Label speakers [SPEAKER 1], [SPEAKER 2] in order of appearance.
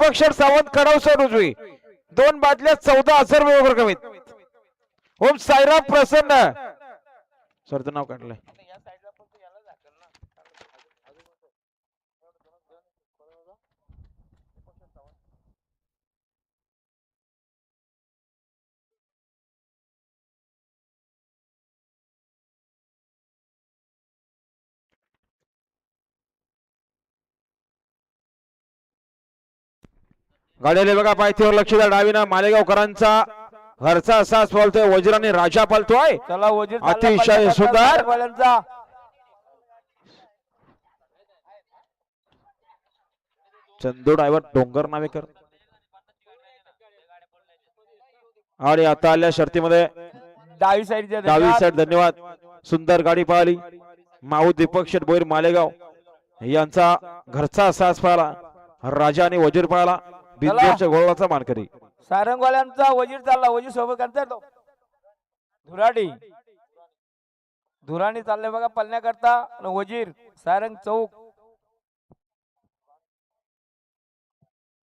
[SPEAKER 1] दीपक शेठ सावंत कडवसर उजवी 2 बादल्या 14,000 रुपये कमीत. ओम साईराम प्रसन्न सरचं नाव काढलंय. गाड्याले बघा पायथीवर लक्ष द्या. डावीना मालेगावकरांचा घरचा असाच पळतोय. वजीर आणि राजा पळतोय.
[SPEAKER 2] चला वजीर
[SPEAKER 1] अतिशय सुंदर. चंदू ड्रायव्हर डोंगर नावेकर. आणि आता आल्या शर्तीमध्ये
[SPEAKER 2] डावी साईड
[SPEAKER 1] धन्यवाद. सुंदर गाडी पळाली. माऊ दीपक शेठ बोईर मालेगाव यांचा घरचा असाच पळाला. राजा आणि वजीर पळाला. बिंदूच्या गोळाचा मानकरी.
[SPEAKER 2] सारंगवाल्यांचा वजीर चालला. वजीर सोबत करता तो धुराणी चालले बघा पळण्याकरता. वजीर सारंग चौक